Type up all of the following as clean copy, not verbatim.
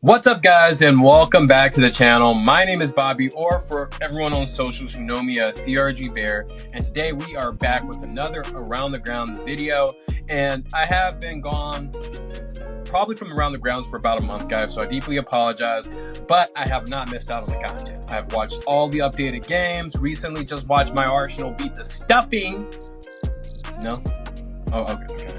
What's up, guys, and welcome back to the channel. My name is Bobby, or for everyone on socials who know me as CRG Bear, and today we are back with another Around the Grounds video. And I have been gone probably from Around the Grounds for about a month, guys, so I deeply apologize, but I have not missed out on the content. I have watched all the updated games, recently just watched my Arsenal beat the stuffing. No? Oh, okay.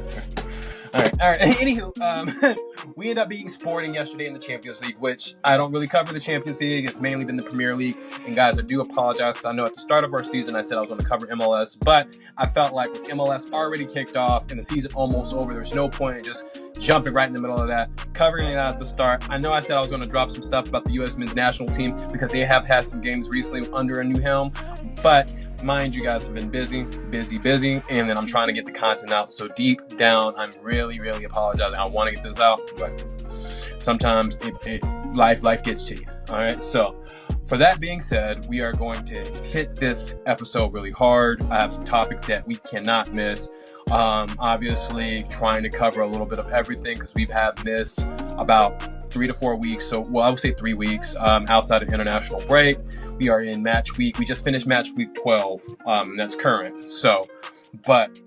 All right. Anywho, we ended up beating Sporting yesterday in the Champions League, which I don't really cover the Champions League. It's mainly been the Premier League. And guys, I do apologize because I know at the start of our season I said I was going to cover MLS, but I felt like with MLS already kicked off and the season almost over, there's no point in just jumping right in the middle of that, covering it at the start. I know I said I was going to drop some stuff about the U.S. men's national team because they have had some games recently under a new helm, but mind you guys, I've been busy, and then I'm trying to get the content out. So deep down, I'm really apologizing. I want to get this out, but sometimes life gets to you. All right. So for that being said, we are going to hit this episode really hard. I have some topics that we cannot miss. Obviously trying to cover a little bit of everything because we have missed about 3 to 4 weeks. So, well, I would say 3 weeks outside of international break. We are in match week. We just finished match week 12. And that's current. So, but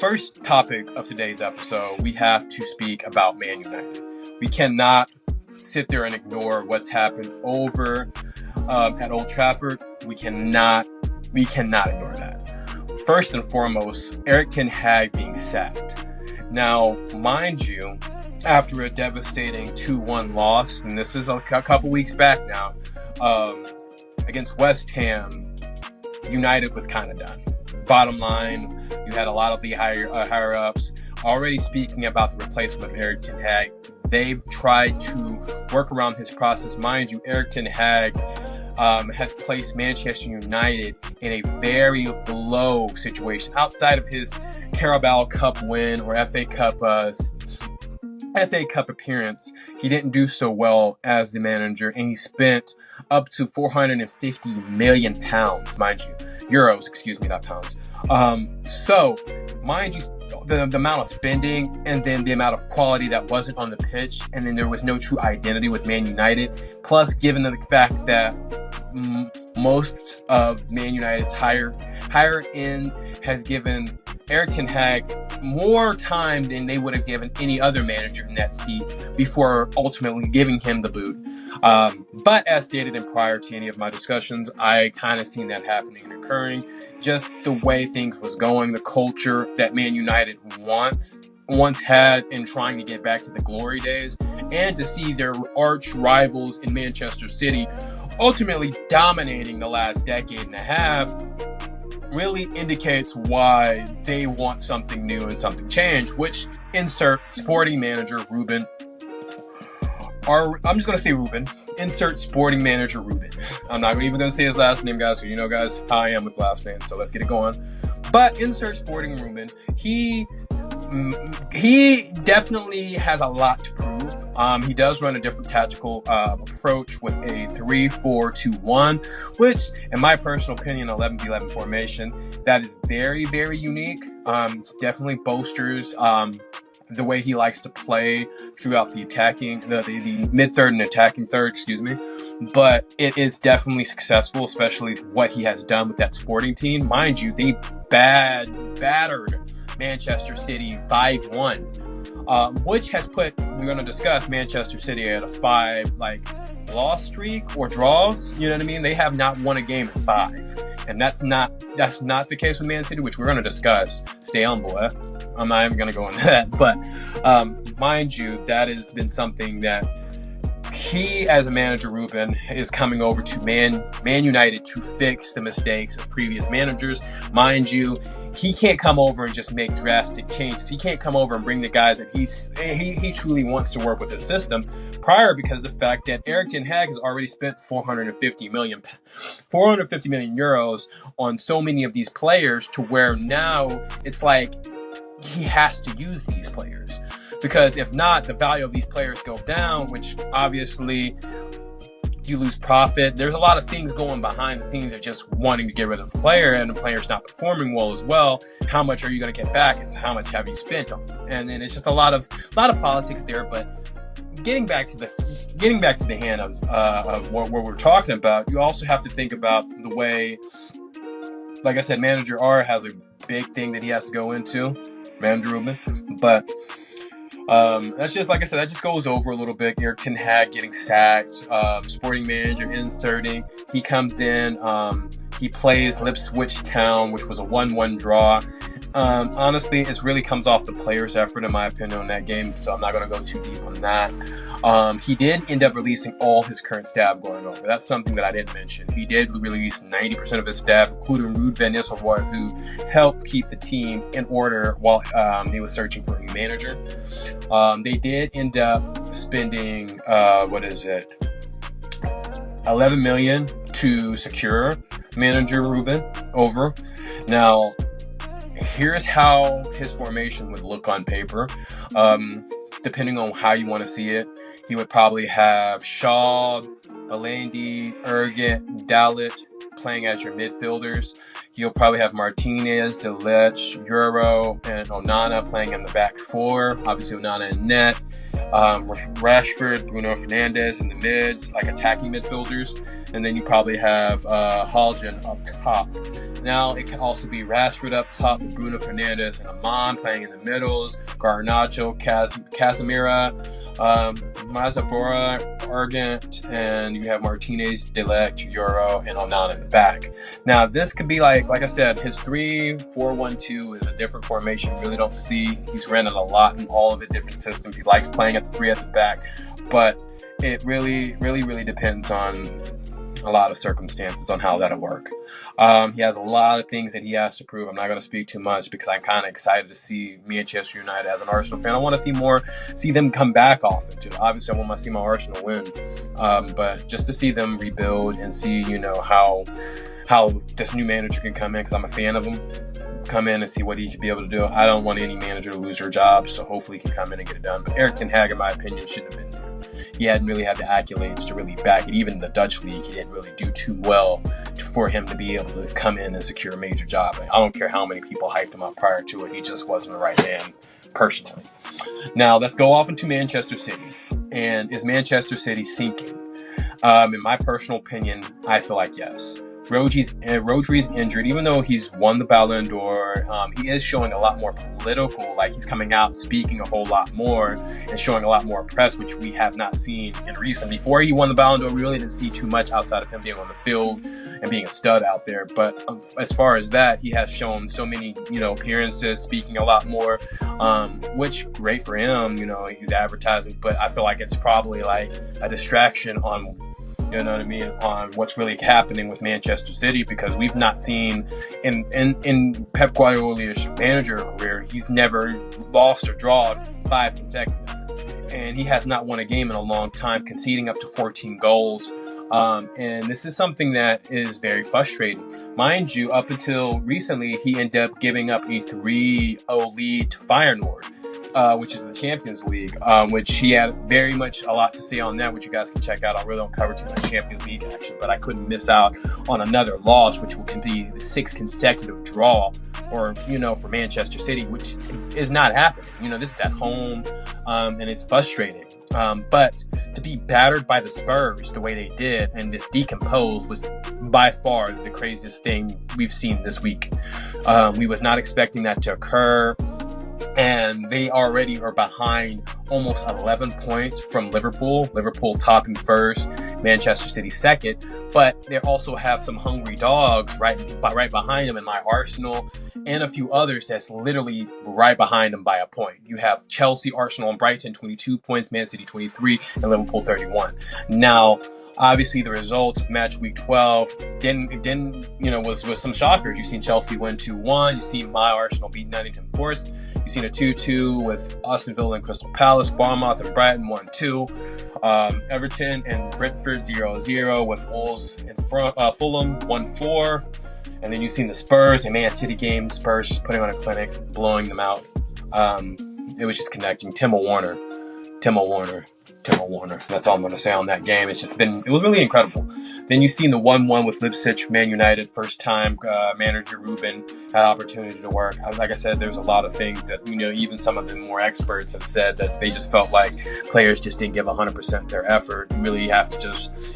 first topic of today's episode, we have to speak about Man United. We cannot sit there and ignore what's happened over at Old Trafford. We cannot ignore that. First and foremost, Erik ten Hag being sacked. Now, mind you, after a devastating 2-1 loss, and this is a couple weeks back now, against West Ham, United was kind of done. Bottom line, you had a lot of the higher ups already speaking about the replacement of Erik ten Hag. They've tried to work around his process. Mind you, Erik ten Hag has placed Manchester United in a very low situation. Outside of his Carabao Cup win or FA Cup appearance, he didn't do so well as the manager, and he spent up to 450 million pounds, mind you, euros, excuse me, not pounds. So, mind you, the amount of spending and then the amount of quality that wasn't on the pitch, and then there was no true identity with Man United. Plus, given the fact that most of Man United's higher end has given Erik ten Hag more time than they would have given any other manager in that seat before ultimately giving him the boot. But as stated in prior to any of my discussions, I kind of seen that happening and occurring. Just the way things was going, the culture that Man United once had in trying to get back to the glory days, and to see their arch rivals in Manchester City ultimately dominating the last decade and a half really indicates why they want something new and something changed, which insert sporting manager Ruben, or I'm just going to say Ruben, insert sporting manager Ruben. I'm not even going to say his last name, guys, so you know, guys, how I am with last names, so let's get it going. But insert sporting Ruben, he definitely has a lot to prove. He does run a different tactical approach with a 3-4-2-1, which, in my personal opinion, 11v11 formation, that is very unique. Definitely bolsters the way he likes to play throughout the attacking, the mid-third and attacking third, excuse me. But it is definitely successful, especially what he has done with that Sporting team. Mind you, they battered Manchester City 5-1, which has put, we're going to discuss, Manchester City at a 5 loss streak or draws. You know what I mean? They have not won a game in 5, and that's not the case with Man City, which we're going to discuss. Stay on, boy. I'm not even going to go into that, but mind you, that has been something that he, as a manager, Ruben, is coming over to Man United to fix the mistakes of previous managers. Mind you, he can't come over and just make drastic changes. He can't come over and bring the guys that he truly wants to work with the system prior, because of the fact that Erik ten Hag has already spent 450 million euros on so many of these players, to where now it's like he has to use these players, because if not, the value of these players go down, which obviously you lose profit. There's a lot of things going behind the scenes of just wanting to get rid of the player, and the player's not performing well as well. How much are you going to get back? It's how much have you spent on them? And then it's just a lot of politics there. But getting back to the hand of what we're talking about, you also have to think about the way, like I said, Manager R has a big thing that he has to go into, Manager Ruben. But that's just, like I said, that just goes over a little bit. Erik ten Hag getting sacked, sporting manager inserting. He comes in, he plays Ipswich Town, which was a 1-1 draw. Honestly, it really comes off the players' effort, in my opinion, on that game, so I'm not going to go too deep on that. He did end up releasing all his current staff going over. That's something that I didn't mention. He did release 90% of his staff, including Ruud van Nistelrooy, who helped keep the team in order while he was searching for a new manager. They did end up spending, 11 million to secure Manager Ruben over. Now, here's how his formation would look on paper. Depending on how you want to see it, he would probably have Shaw, Belandi, Ergit, Dalit playing as your midfielders. You'll probably have Martinez, De Ligt, Euro, and Onana playing in the back four. Obviously, Onana in net. Rashford, Bruno Fernandes in the mids, like attacking midfielders. And then you probably have Haaland up top. Now, it can also be Rashford up top with Bruno Fernandes and Amman playing in the middles, Garnacho, Casemiro, Mazabora, Argent, and you have Martinez, De Ligt, Euro, and Onana in the back. Now, this could be like I said, his 3-4-1-2 is a different formation. You really don't see. He's ran it a lot in all of the different systems. He likes playing at the three at the back, but it really depends on a lot of circumstances on how that'll work. He has a lot of things that he has to prove. I'm not going to speak too much because I'm kind of excited to see Manchester United as an Arsenal fan. I want to see them come back off into it. Obviously, I want to see my Arsenal win, but just to see them rebuild and see, how this new manager can come in, because I'm a fan of him. Come in and see what he should be able to do. I don't want any manager to lose their job, so hopefully he can come in and get it done. But Erik ten Hag, in my opinion, shouldn't have been there. He hadn't really had the accolades to really back it. Even in the Dutch league, he didn't really do too well for him to be able to come in and secure a major job. I don't care how many people hyped him up prior to it. He just wasn't the right man, personally. Now, let's go off into Manchester City. And is Manchester City sinking? In my personal opinion, I feel like yes. Rodri's injured, even though he's won the Ballon d'Or. He is showing a lot more political, like he's coming out speaking a whole lot more and showing a lot more press, which we have not seen in recent. Before he won the Ballon d'Or, we really didn't see too much outside of him being on the field and being a stud out there. But as far as that, he has shown so many, appearances, speaking a lot more, which great for him. He's advertising, but I feel like it's probably like a distraction on on what's really happening with Manchester City, because we've not seen in Pep Guardiola's manager career, he's never lost or drawn 5 consecutive. And he has not won a game in a long time, conceding up to 14 goals. And this is something that is very frustrating. Mind you, up until recently, he ended up giving up a 3-0 lead to Feyenoord. Which is the Champions League, which he had very much a lot to say on that, which you guys can check out. I really don't cover too much Champions League action, but I couldn't miss out on another loss, which can be the 6th consecutive draw, or, for Manchester City, which is not happening. This is at home, and it's frustrating. But to be battered by the Spurs the way they did and this decomposed was by far the craziest thing we've seen this week. We was not expecting that to occur. And they already are behind almost 11 points from Liverpool. Liverpool topping first, Manchester City second. But they also have some hungry dogs right behind them in my Arsenal, and a few others that's literally right behind them by a point. You have Chelsea, Arsenal, and Brighton 22 points, Man City 23, and Liverpool 31. Now, Obviously, the results of match week 12 was some shockers. You've seen Chelsea win 2-1. You've seen my Arsenal beat Nottingham Forest. You've seen a 2-2 with Aston Villa and Crystal Palace. Bournemouth and Brighton 1-2. Everton and Brentford 0-0 with Wolves and Fulham 1-4. And then you've seen the Spurs and Man City game. Spurs just putting on a clinic, blowing them out. It was just connecting. Timo Werner. That's all I'm going to say on that game. It was really incredible. Then you've seen the 1-1 with Leipzig, Man United. First time manager Ruben had opportunity to work. Like I said, there's a lot of things that, even some of the more experts have said that they just felt like players just didn't give 100% their effort. You really have to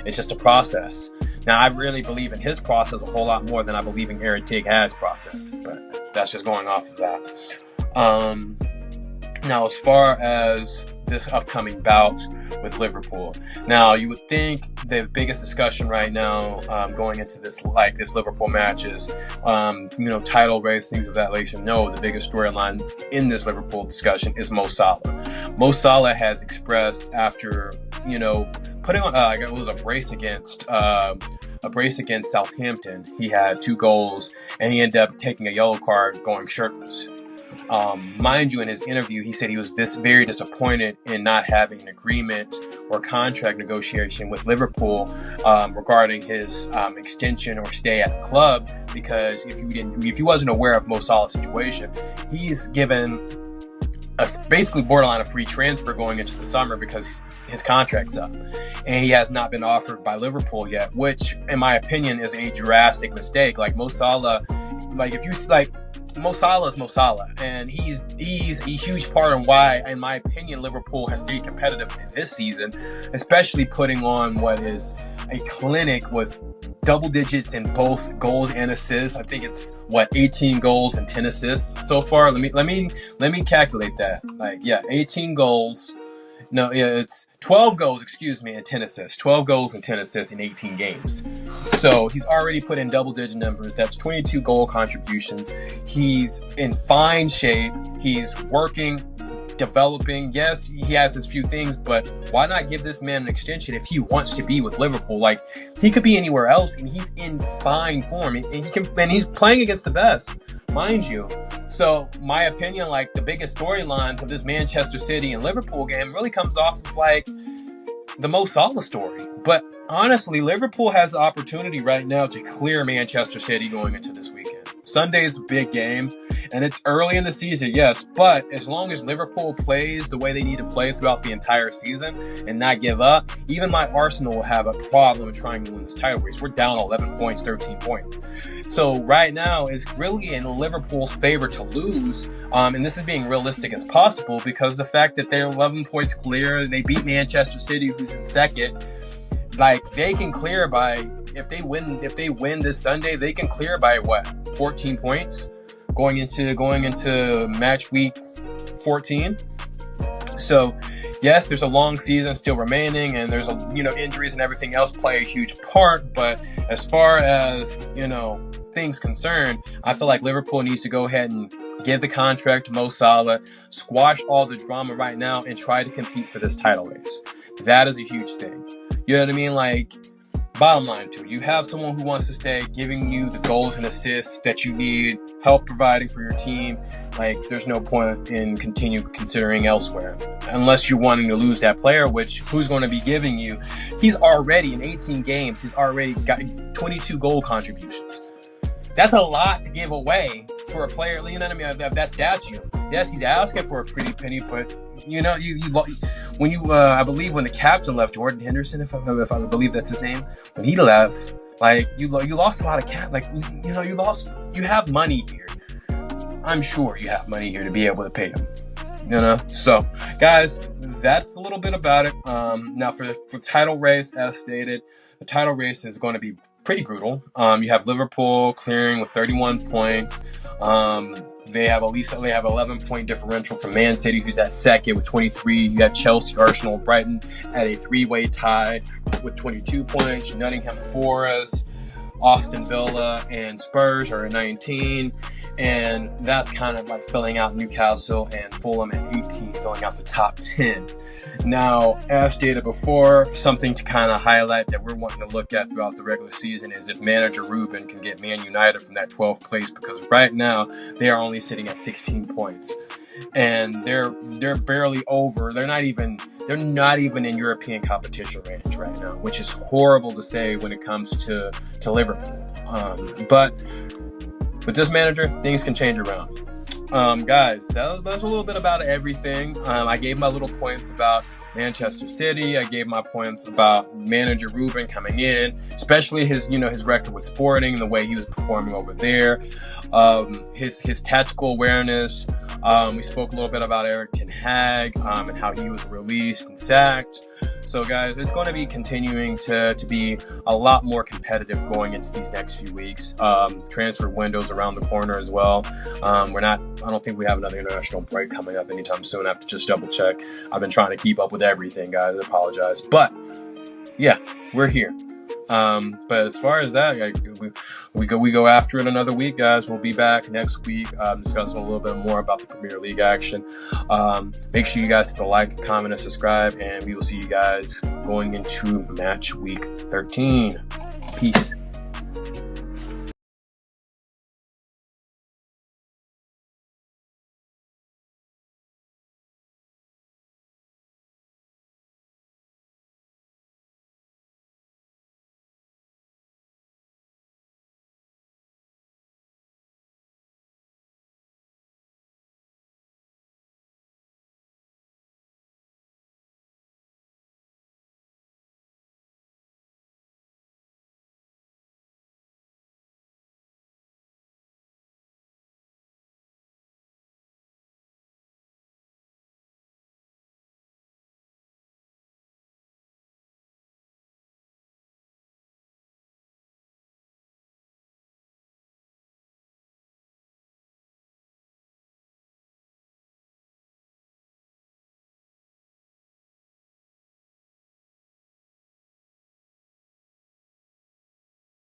it's just a process. Now, I really believe in his process a whole lot more than I believe in Eric Ten Hag's process, but that's just going off of that. Now, as far as this upcoming bout with Liverpool, now you would think the biggest discussion right now going into this Liverpool match is, title race, things of that nature. No, the biggest storyline in this Liverpool discussion is Mo Salah. Mo Salah has expressed after, putting on, it was a brace against Southampton. He had 2 goals and he ended up taking a yellow card going shirtless. Mind you, in his interview, he said he was very disappointed in not having an agreement or contract negotiation with Liverpool regarding his extension or stay at the club, because if you wasn't aware of Mo Salah's situation, he's given basically borderline a free transfer going into the summer because his contract's up, and he has not been offered by Liverpool yet, which, in my opinion, is a drastic mistake. Like Mo Salah, Mo Salah is Mo Salah, and he's a huge part of why, in my opinion, Liverpool has stayed competitive this season, especially putting on what is a clinic with double digits in both goals and assists. I think it's 18 goals and 10 assists so far. Let me calculate that. 18 goals. No, yeah, it's 12 goals, and 10 assists. 12 goals and 10 assists in 18 games. So he's already put in double-digit numbers. That's 22 goal contributions. He's in fine shape. He's working, developing. Yes, he has his few things, but why not give this man an extension if he wants to be with Liverpool? Like, he could be anywhere else, and he's in fine form, and he's playing against the best, mind you. So my opinion, the biggest storylines of this Manchester City and Liverpool game really comes off of the Mo Salah story. But honestly, Liverpool has the opportunity right now to clear Manchester City going into this weekend. Sunday's a big game, and it's early in the season, yes, but as long as Liverpool plays the way they need to play throughout the entire season and not give up, even my Arsenal will have a problem trying to win this title race. We're down 11 points, 13 points. So right now, it's really in Liverpool's favor to lose, and this is being realistic as possible because the fact that they're 11 points clear, they beat Manchester City, who's in second. They can clear by, if they win this Sunday, they can clear by 14 points going into match week 14. So yes, there's a long season still remaining, and there's injuries and everything else play a huge part. But as far as things concerned, I feel like Liverpool needs to go ahead and give the contract to Mo Salah, squash all the drama right now, and try to compete for this title race. That is a huge thing. You know what I mean? Bottom line too, you have someone who wants to stay, giving you the goals and assists that you need, help providing for your team. There's no point in continue considering elsewhere, unless you're wanting to lose that player, which who's going to be giving you? He's already in 18 games. He's already got 22 goal contributions. That's a lot to give away for a player. You know what I mean? That statue. Yes, he's asking for a pretty penny, but I believe when the captain left, Jordan Henderson, if I believe that's his name, when he left, you lost a lot of you have money here. I'm sure you have money here to be able to pay him. So guys, that's a little bit about it. Now for title race, as stated, the title race is going to be pretty brutal. You have Liverpool clearing with 31 points. They have 11-point differential from Man City, who's at second with 23. You got Chelsea, Arsenal, Brighton at a 3-way tie with 22 points. Nottingham Forest, Aston Villa, and Spurs are at 19. And that's kind of filling out Newcastle and Fulham at 18, filling out the top 10. Now, as stated before, something to kind of highlight that we're wanting to look at throughout the regular season is if manager Ruben can get Man United from that 12th place, because right now they are only sitting at 16 points. And they're barely over. They're not even in European competition range right now, which is horrible to say when it comes to Liverpool. But with this manager, things can change around. Guys, that's a little bit about everything. I gave my little points about Manchester City. I gave my points about manager Ruben coming in, especially his record with Sporting, the way he was performing over there, his tactical awareness. We spoke a little bit about Eric Ten Hag and how he was released and sacked. So, guys, it's going to be continuing to be a lot more competitive going into these next few weeks. Transfer windows around the corner as well. I don't think we have another international break coming up anytime soon. I have to just double check. I've been trying to keep up with everything, guys. I apologize. But, yeah, we're here. But as far as that, we go after it another week, guys. We'll be back next week discussing a little bit more about the Premier League action. Make sure you guys hit the like, comment, and subscribe, and we will see you guys going into match week 13. Peace.